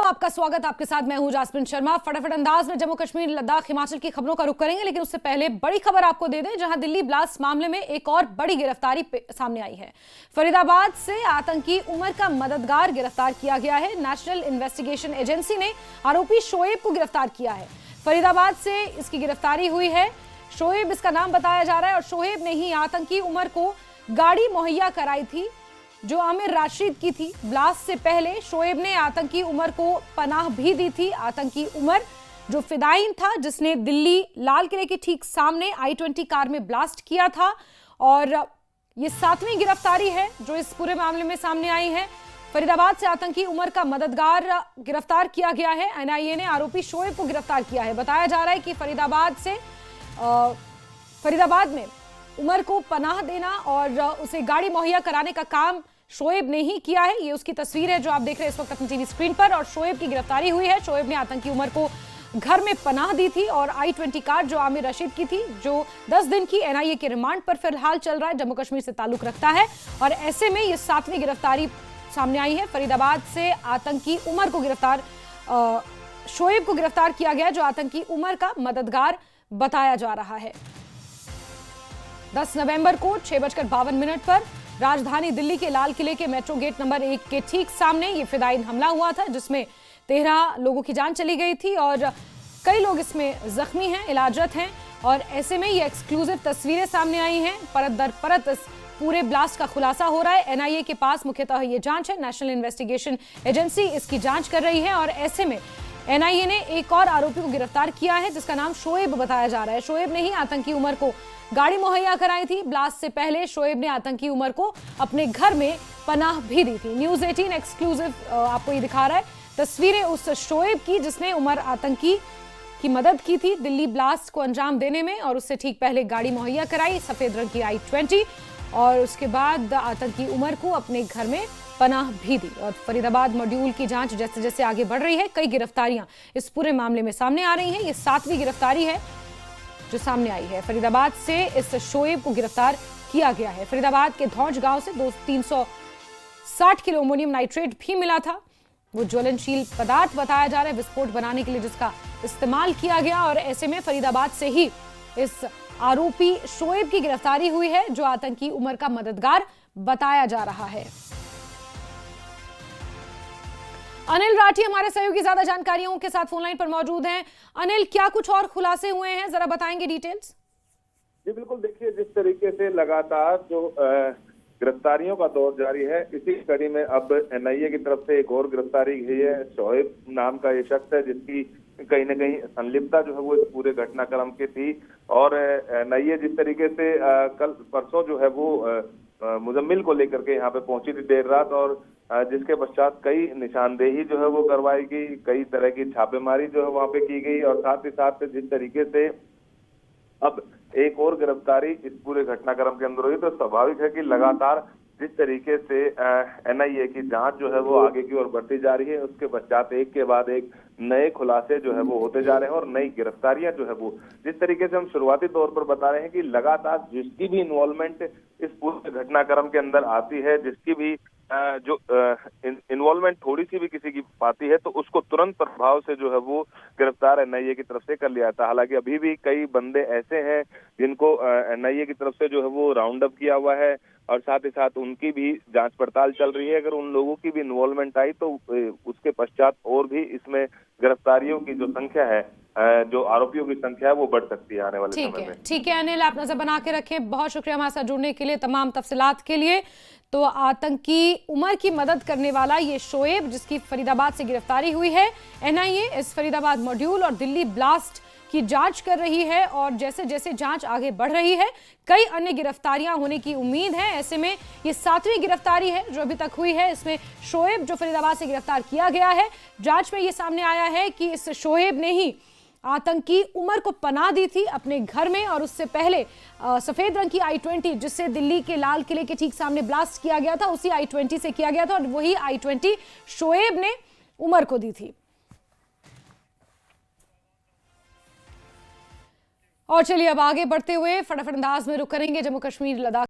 आपका स्वागत। आपके साथ मैं हूं जासमिन शर्मा। फटाफट अंदाज में जम्मू कश्मीर, लद्दाख, हिमाचल की खबरों का रुख करेंगे, लेकिन उससे पहले बड़ी खबर आपको दे दें, जहां दिल्ली ब्लास्ट मामले में एक और बड़ी गिरफ्तारी सामने आई है। फरीदाबाद से आतंकी उमर का मददगार गिरफ्तार किया गया है। नेशनल इन्वेस्टिगेशन एजेंसी ने आरोपी शोएब को गिरफ्तार किया है। फरीदाबाद से इसकी गिरफ्तारी हुई है। शोएब इसका नाम बताया जा रहा है और शोएब ने ही आतंकी उमर को गाड़ी मुहैया कराई थी जो आमिर राशिद की थी। ब्लास्ट से पहले शोएब ने आतंकी उमर को पनाह भी दी थी। आतंकी उमर जो फिदायीन था, जिसने दिल्ली लाल किले के ठीक सामने i20 कार में ब्लास्ट किया था, और ये 7वीं गिरफ्तारी है जो इस पूरे मामले में सामने आई है। फरीदाबाद से आतंकी उमर का मददगार गिरफ्तार किया गया है। एनआईए ने आरोपी शोएब को गिरफ्तार किया है। बताया जा रहा है कि फरीदाबाद में उमर को पनाह देना और उसे गाड़ी मुहैया कराने का काम शोएब ने ही किया है। ये उसकी तस्वीर है जो आप देख रहे हैं इस वक्त अपनी टीवी स्क्रीन पर, और शोएब की गिरफ्तारी हुई है। शोएब ने आतंकी उमर को घर में पनाह दी थी और i20 कार जो आमिर रशीद की थी, जो 10 दिन की एनआईए के रिमांड पर फिलहाल चल रहा है, जम्मू कश्मीर से ताल्लुक रखता है। और ऐसे में ये 7वीं गिरफ्तारी सामने आई है। फरीदाबाद से आतंकी उमर को शोएब को गिरफ्तार किया गया, जो आतंकी उमर का मददगार बताया जा रहा है। 10 नवंबर को 6:52 पर राजधानी दिल्ली के लाल किले के मेट्रो गेट नंबर 1 के ठीक सामने ये फिदायीन हमला हुआ था, जिसमें 13 लोगों की जान चली गई थी और कई लोग इसमें जख्मी हैं, इलाजरत हैं। और ऐसे में ये एक्सक्लूसिव तस्वीरें सामने आई हैं। परत दर परत इस पूरे ब्लास्ट का खुलासा हो रहा है। एनआईए के पास मुख्यतः ये जांच है, नेशनल इन्वेस्टिगेशन एजेंसी इसकी जांच कर रही है। और ऐसे में एनआईए ने एक और आरोपी को गिरफ्तार किया है, जिसका नाम शोएब बताया जा रहा है। शोएब ने ही आतंकी उमर को गाड़ी मुहैया कराई थी। ब्लास्ट से पहले शोएब ने आतंकी उमर को अपने घर में पनाह भी दी थी। न्यूज़ 18 एक्सक्लूसिव आपको ये दिखा रहा है तस्वीरें उस शोएब की जिसने उमर आतंकी की मदद की थी दिल्ली ब्लास्ट को अंजाम देने में, और उससे ठीक पहले गाड़ी मुहैया कराई सफेद रंग की i20, और उसके बाद आतंकी उमर को अपने घर में पनाह भी दी। और फरीदाबाद मॉड्यूल की जांच जैसे जैसे आगे बढ़ रही है, कई गिरफ्तारियां इस पूरे मामले में सामने आ रही हैं। ये 7वीं गिरफ्तारी है जो सामने आई है। फरीदाबाद से इस शोएब को गिरफ्तार किया गया है। फरीदाबाद के धौंज गांव से 360 किलो अमोनियम नाइट्रेट भी मिला था। वो ज्वलनशील पदार्थ बताया जा रहा है विस्फोट बनाने के लिए जिसका इस्तेमाल किया गया। और ऐसे में फरीदाबाद से ही इस आरोपी शोएब की गिरफ्तारी हुई है, जो आतंकी उमर का मददगार बताया जा रहा है। अनिल राठी हमारे सहयोगी ज्यादा जानकारियों के साथ फोनलाइन पर मौजूद हैं। अनिल, क्या कुछ और खुलासे हुए हैं, जरा बताएंगे डिटेल्स। जी बिल्कुल, देखिए जिस तरीके से लगातार जो गिरफ्तारियों का दौर जारी है, इसी कड़ी में अब एनआईए की तरफ से एक और गिरफ्तारी हुई है। शोएब नाम का ये शख्स है जिसकी कहीं न कहीं संलिप्तता जो है वो इस पूरे घटनाक्रम की थी। और एनआईए जिस तरीके से कल परसों जो है वो मुजम्मिल को लेकर के यहाँ पे पहुंची थी देर रात, और जिसके पश्चात कई निशानदेही जो है वो करवाई गई, कई तरह की छापेमारी जो है वहाँ पे की गई, और साथ ही साथ जिस तरीके से अब एक और गिरफ्तारी इस पूरे घटनाक्रम के अंदर हुई, तो स्वाभाविक है कि लगातार जिस तरीके से एनआईए की जांच जो है वो आगे की ओर बढ़ती जा रही है, उसके पश्चात एक के बाद एक नए खुलासे जो है वो होते जा रहे हैं और नई गिरफ्तारियां जो है वो, जिस तरीके से हम शुरुआती तौर पर बता रहे हैं कि लगातार जिसकी भी इन्वॉल्वमेंट इस पूरे घटनाक्रम के अंदर आती है, जिसकी भी जो इन्वॉल्वमेंट थोड़ी सी भी किसी की पाती है, तो उसको तुरंत प्रभाव से जो है वो गिरफ्तार एनआईए की तरफ से कर लिया था। हालांकि अभी भी कई बंदे ऐसे हैं जिनको एनआईए की तरफ से जो है वो राउंड अप किया हुआ है, और साथ ही साथ उनकी भी जांच पड़ताल चल रही है। अगर उन लोगों की भी इन्वॉल्वमेंट आई तो उसके पश्चात और भी इसमें गिरफ्तारियों की जो संख्या है, जो आरोपियों की संख्या है, वो बढ़ सकती है आने वाले समय में। ठीक है अनिल, आप नजर बना के रखें। बहुत शुक्रिया हमारे साथ जुड़ने के लिए, तमाम तफसीलात के लिए। तो आतंकी उमर की मदद करने वाला ये शोएब, जिसकी फरीदाबाद से गिरफ्तारी हुई है, एनआईए इस फरीदाबाद मॉड्यूल और दिल्ली ब्लास्ट की जांच कर रही है, और जैसे जैसे जांच आगे बढ़ रही है, कई अन्य गिरफ्तारियां होने की उम्मीद है। ऐसे में ये 7वीं गिरफ्तारी है जो अभी तक हुई है। इसमें शोएब जो फरीदाबाद से गिरफ्तार किया गया है, जांच में ये सामने आया है कि इस शोएब ने ही आतंकी उमर को पनाह दी थी अपने घर में, और उससे पहले सफेद रंग की i20 जिससे दिल्ली के लाल किले के ठीक सामने ब्लास्ट किया गया था, उसी i20 से किया गया था, और वही i20 शोएब ने उमर को दी थी। और चलिए अब आगे बढ़ते हुए फटाफट अंदाज में रुक करेंगे जम्मू कश्मीर, लद्दाख